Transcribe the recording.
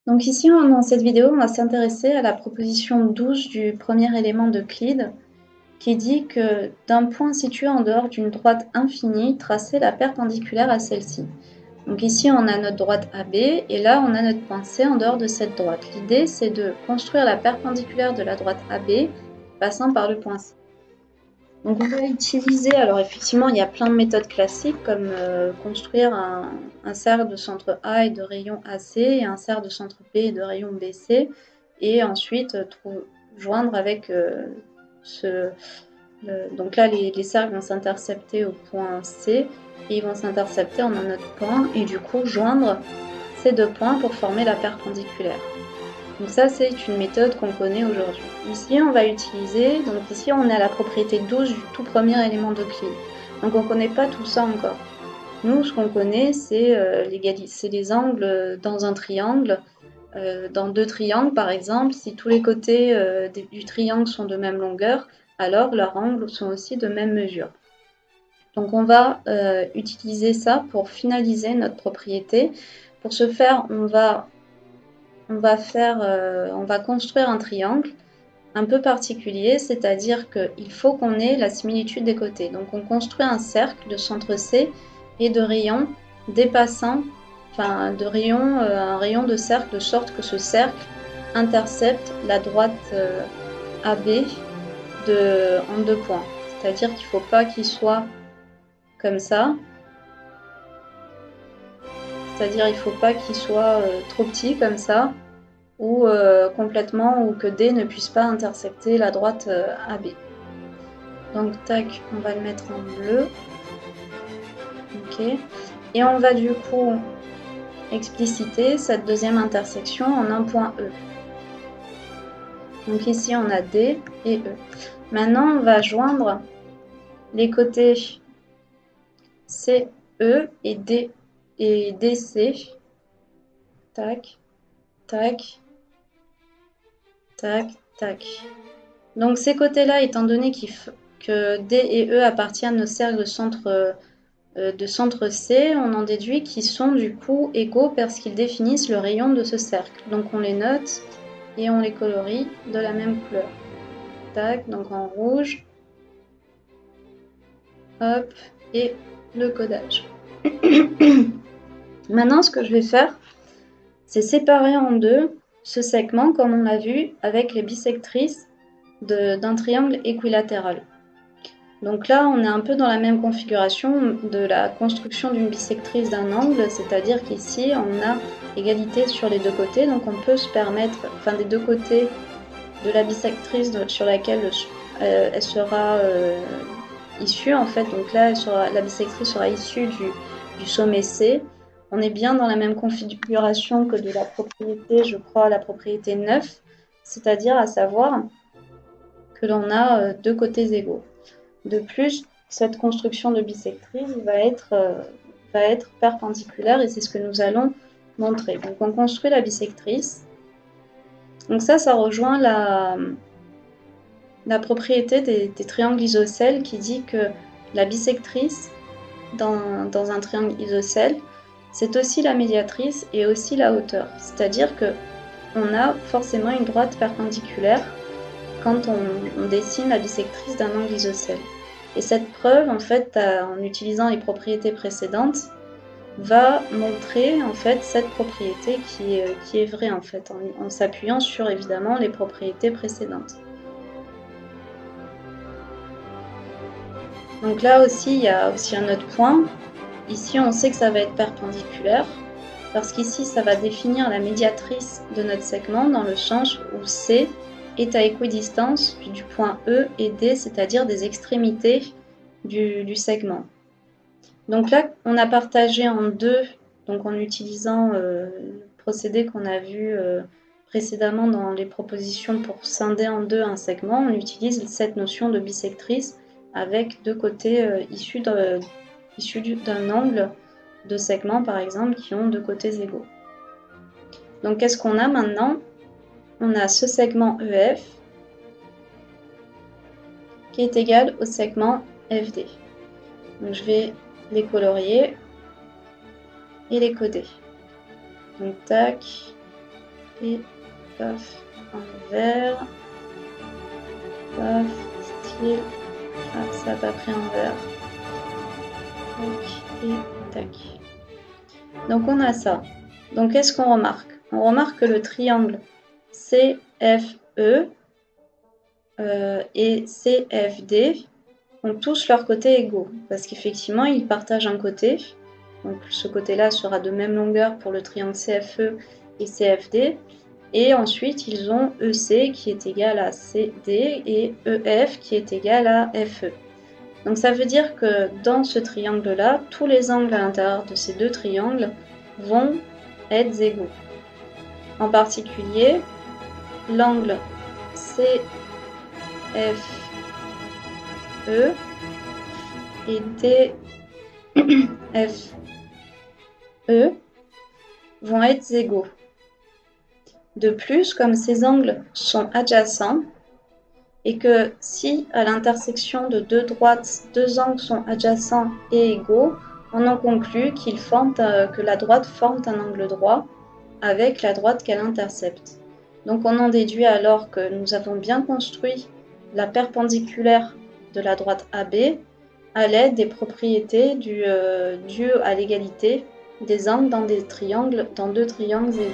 Donc ici, dans cette vidéo, on va s'intéresser à la proposition 12 du premier élément d'Euclide, qui dit que d'un point situé en dehors d'une droite infinie, tracez la perpendiculaire à celle-ci. Donc ici, on a notre droite AB, et là, on a notre point C en dehors de cette droite. L'idée, c'est de construire la perpendiculaire de la droite AB, passant par le point C. Donc on va utiliser, alors effectivement il y a plein de méthodes classiques comme construire un cercle de centre A et de rayon AC et un cercle de centre B et de rayon BC et ensuite joindre avec donc là les cercles vont s'intercepter au point C et ils vont s'intercepter en un autre point et du coup joindre ces deux points pour former la perpendiculaire. Donc ça, c'est une méthode qu'on connaît aujourd'hui. Ici, on va utiliser, donc ici, on est à la propriété 12 du tout premier élément d'Euclide. Donc on ne connaît pas tout ça encore. Nous, ce qu'on connaît, c'est les angles dans un triangle. Dans deux triangles, par exemple, si tous les côtés du triangle sont de même longueur, alors leurs angles sont aussi de même mesure. Donc on va utiliser ça pour finaliser notre propriété. Pour ce faire, on va construire un triangle un peu particulier, c'est-à-dire qu'il faut qu'on ait la similitude des côtés. Donc on construit un cercle de centre C et de rayons dépassant, un rayon de cercle, de sorte que ce cercle intercepte la droite AB en deux points. C'est-à-dire qu'il ne faut pas qu'il soit comme ça. C'est-à-dire il ne faut pas qu'il soit trop petit comme ça, ou complètement, ou que D ne puisse pas intercepter la droite AB. Donc tac, on va le mettre en bleu. Ok. Et on va du coup expliciter cette deuxième intersection en un point E. Donc ici on a D et E. Maintenant on va joindre les côtés CE et D et DC. Tac, tac, tac, tac. Donc ces côtés-là, étant donné que D et E appartiennent au cercle de centre C, on en déduit qu'ils sont du coup égaux parce qu'ils définissent le rayon de ce cercle. Donc on les note et on les colorie de la même couleur. Tac, donc en rouge. Hop, et le codage. Maintenant, ce que je vais faire, c'est séparer en deux ce segment, comme on l'a vu, avec les bisectrices d'un triangle équilatéral. Donc là, on est un peu dans la même configuration de la construction d'une bisectrice d'un angle, c'est-à-dire qu'ici, on a égalité sur les deux côtés, donc on peut se permettre, des deux côtés de la bisectrice sur laquelle elle sera issue, en fait, donc là, la bisectrice sera issue du sommet C. On est bien dans la même configuration que de la propriété, je crois, la propriété 9, c'est-à-dire à savoir que l'on a deux côtés égaux. De plus, cette construction de bisectrice va être perpendiculaire et c'est ce que nous allons montrer. Donc on construit la bisectrice. Donc ça rejoint la propriété des triangles isocèles qui dit que la bisectrice dans un triangle isocèle, c'est aussi la médiatrice et aussi la hauteur. C'est-à-dire que on a forcément une droite perpendiculaire quand on dessine la bisectrice d'un angle isocèle. Et cette preuve, en fait, en utilisant les propriétés précédentes, va montrer en fait cette propriété qui est vraie en fait, en s'appuyant sur évidemment les propriétés précédentes. Donc là aussi, il y a aussi un autre point. Ici, on sait que ça va être perpendiculaire, parce qu'ici, ça va définir la médiatrice de notre segment dans le sens où C est à équidistance du point E et D, c'est-à-dire des extrémités du segment. Donc là, on a partagé en deux, donc en utilisant le procédé qu'on a vu précédemment dans les propositions pour scinder en deux un segment, on utilise cette notion de bisectrice avec deux côtés issus d'un angle de segment, par exemple, qui ont deux côtés égaux. Donc qu'est-ce qu'on a maintenant? On a ce segment EF qui est égal au segment FD. Donc je vais les colorier et les coder. Donc tac, et paf, un vert. Paf, style. Ah, ça n'a pas pris un vert. Tac et tac. Donc on a ça. Donc qu'est-ce qu'on remarque? On remarque que le triangle CFE et CFD ont tous leurs côtés égaux, parce qu'effectivement ils partagent un côté. Donc ce côté-là sera de même longueur pour le triangle CFE et CFD. Et ensuite ils ont EC qui est égal à CD et EF qui est égal à FE. Donc ça veut dire que dans ce triangle-là, tous les angles à l'intérieur de ces deux triangles vont être égaux. En particulier, l'angle CFE et DFE vont être égaux. De plus, comme ces angles sont adjacents, et que si à l'intersection de deux droites, deux angles sont adjacents et égaux, on en conclut que la droite forme un angle droit avec la droite qu'elle intercepte. Donc on en déduit alors que nous avons bien construit la perpendiculaire de la droite AB à l'aide des propriétés dues à l'égalité des angles dans deux triangles égaux.